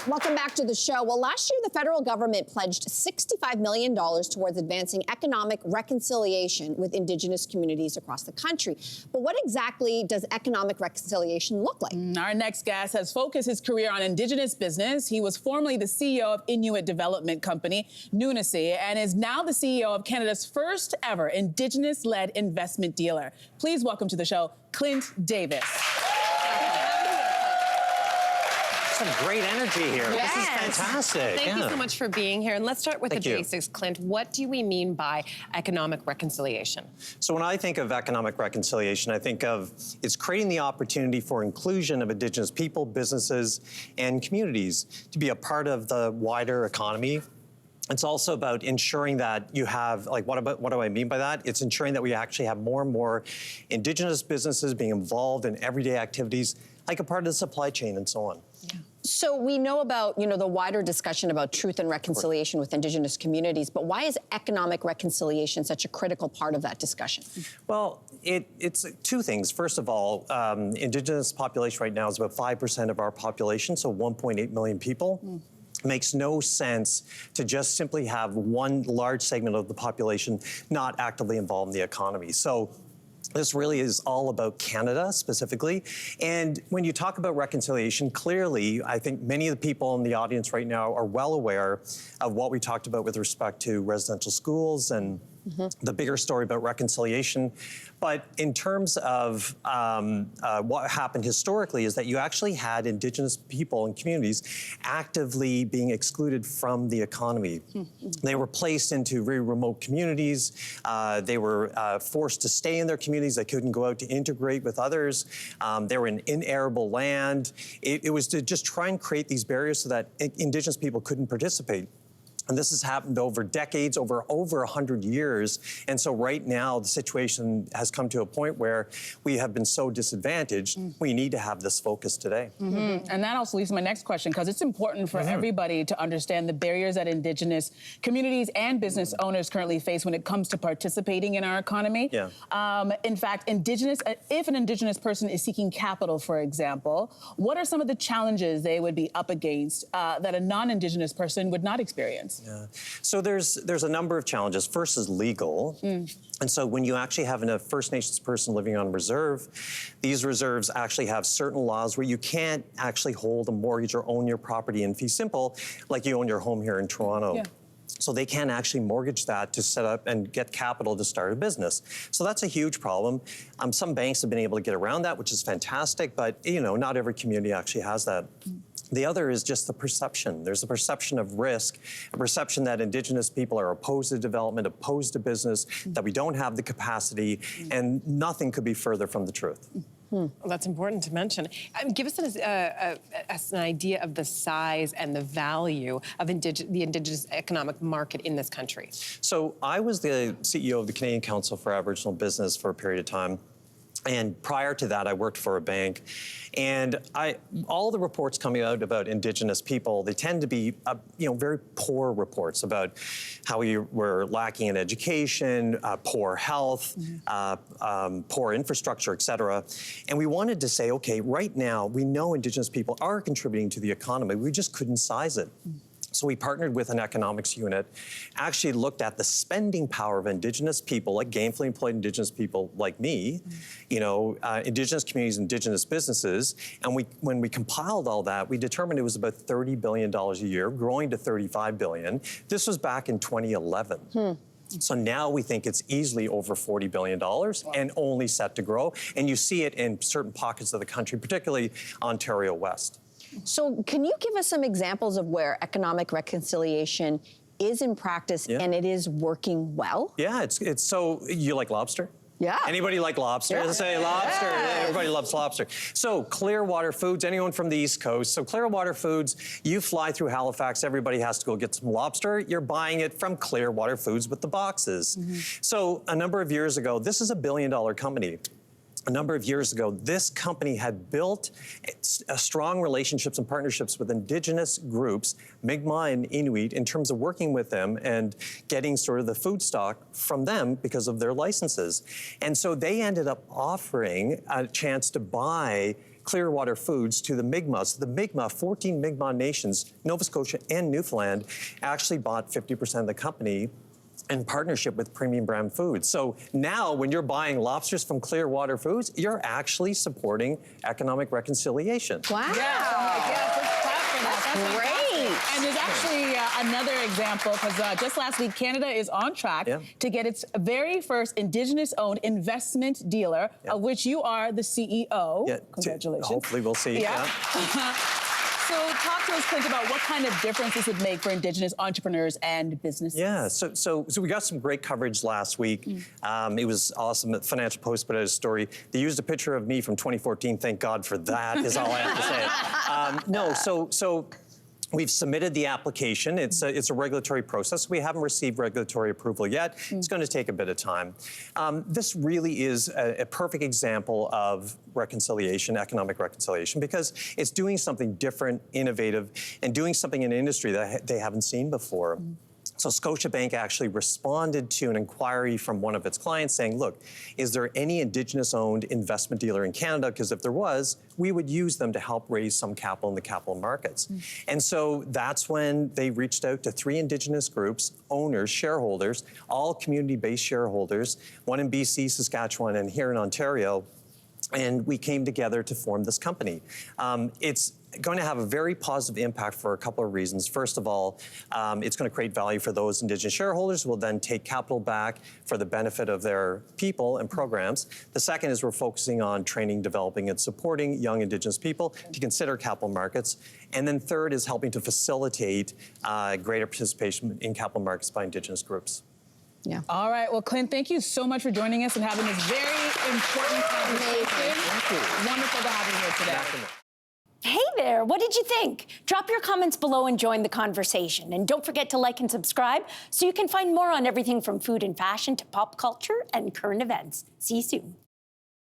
Welcome back to the show. Well, last year, the federal government pledged $65 million towards advancing economic reconciliation with Indigenous communities across the country. But what exactly does economic reconciliation look like? Our next guest has focused his career on Indigenous business. He was formerly the CEO of Inuit development company, Nunasi, and is now the CEO of Canada's first ever Indigenous-led investment dealer. Please welcome to the show, Clint Davis. Some great energy here. Yes. This is fantastic. Thank you so much for being here. And let's start with the basics, Clint. What do we mean by economic reconciliation? So when I think of economic reconciliation, I think of it's creating the opportunity for inclusion of Indigenous people, businesses, and communities to be a part of the wider economy. It's also about ensuring that you have, like, what do I mean by that? It's ensuring that we actually have more and more Indigenous businesses being involved in everyday activities, like a part of the supply chain and so on. Yeah. So we know about, the wider discussion about truth and reconciliation with Indigenous communities, but why is economic reconciliation such a critical part of that discussion? Well, it's two things. First of all, Indigenous population right now is about 5% of our population, so 1.8 million people. It makes no sense to just simply have one large segment of the population not actively involved in the economy. So this really is all about Canada specifically. And when you talk about reconciliation, clearly, I think many of the people in the audience right now are well aware of what we talked about with respect to residential schools and the bigger story about reconciliation. But in terms of what happened historically is that you actually had Indigenous people and communities actively being excluded from the economy. They were placed into very remote communities. They were forced to stay in their communities. They couldn't go out to integrate with others. They were in inarable land. It was to just try and create these barriers so that Indigenous people couldn't participate. And this has happened over decades, over 100 years. And so right now, the situation has come to a point where we have been so disadvantaged, we need to have this focus today. And that also leads to my next question, because it's important for everybody to understand the barriers that Indigenous communities and business owners currently face when it comes to participating in our economy. In fact, if an Indigenous person is seeking capital, for example, what are some of the challenges they would be up against that a non-Indigenous person would not experience? Yeah. So there's a number of challenges. First is legal. And so when you actually have a First Nations person living on reserve, these reserves actually have certain laws where you can't actually hold a mortgage or own your property in fee simple like you own your home here in Toronto. So they can't actually mortgage that to set up and get capital to start a business. So that's a huge problem. Some banks have been able to get around that, which is fantastic, but not every community actually has that. The other is just the perception. There's a perception of risk, a perception that Indigenous people are opposed to development, opposed to business, that we don't have the capacity, and nothing could be further from the truth. Well, that's important to mention. Give us an idea of the size and the value of the Indigenous economic market in this country. So I was the CEO of the Canadian Council for Aboriginal Business for a period of time. And prior to that, I worked for a bank. And all the reports coming out about Indigenous people, they tend to be, very poor reports about how we were lacking in education, poor health, poor infrastructure, et cetera. And we wanted to say, okay, right now, we know Indigenous people are contributing to the economy. We just couldn't size it. So we partnered with an economics unit, actually looked at the spending power of Indigenous people, like gainfully employed Indigenous people like me, Indigenous communities, Indigenous businesses. And when we compiled all that, we determined it was about $30 billion a year, growing to $35 billion. This was back in 2011. So now we think it's easily over $40 billion and only set to grow. And you see it in certain pockets of the country, particularly Ontario West. So can you give us some examples of where economic reconciliation is in practice and it is working well? Yeah, it's so, you like lobster? Yeah. Anybody like lobster? Let's say lobster. Yeah. Everybody loves lobster. So Clearwater Foods, anyone from the East Coast. So Clearwater Foods, you fly through Halifax, everybody has to go get some lobster. You're buying it from Clearwater Foods with the boxes. So a number of years ago, this is a $1 billion company. A number of years ago, this company had built strong relationships and partnerships with Indigenous groups, Mi'kmaq and Inuit, in terms of working with them and getting sort of the food stock from them because of their licenses. And so they ended up offering a chance to buy Clearwater Foods to the Mi'kmaq. So the Mi'kmaq, 14 Mi'kmaq nations, Nova Scotia and Newfoundland, actually bought 50% of the company in partnership with Premium Brand Foods. So now when you're buying lobsters from Clearwater Foods, you're actually supporting economic reconciliation. Wow. Yes, let's clap for that. That's great. And there's actually another example, because just last week, Canada is on track to get its very first Indigenous-owned investment dealer, of which you are the CEO. Yeah, Congratulations. Hopefully we'll see. Yeah. So talk to us, Clint, about what kind of difference this would make for Indigenous entrepreneurs and businesses. Yeah, so we got some great coverage last week. It was awesome. The Financial Post put out a story. They used a picture of me from 2014. Thank God for that, is all I have to say. So we've submitted the application. It's a regulatory process. We haven't received regulatory approval yet. It's going to take a bit of time. This really is a perfect example of reconciliation, economic reconciliation, because it's doing something different, innovative, and doing something in an industry that they haven't seen before. So Scotiabank actually responded to an inquiry from one of its clients saying, look, is there any Indigenous-owned investment dealer in Canada? Because if there was, we would use them to help raise some capital in the capital markets. And so that's when they reached out to 3 Indigenous groups, owners, shareholders, all community-based shareholders, one in BC, Saskatchewan, and here in Ontario. And we came together to form this company. It's going to have a very positive impact for a couple of reasons. First of all, it's going to create value for those Indigenous shareholders who will then take capital back for the benefit of their people and programs. The second is we're focusing on training, developing, and supporting young Indigenous people to consider capital markets. And then third is helping to facilitate greater participation in capital markets by Indigenous groups. Yeah. All right. Well, Clint, thank you so much for joining us and having this very important conversation. Thank you. Wonderful to have you here today. Hey there, what did you think? Drop your comments below and join the conversation. And don't forget to like and subscribe so you can find more on everything from food and fashion to pop culture and current events. See you soon.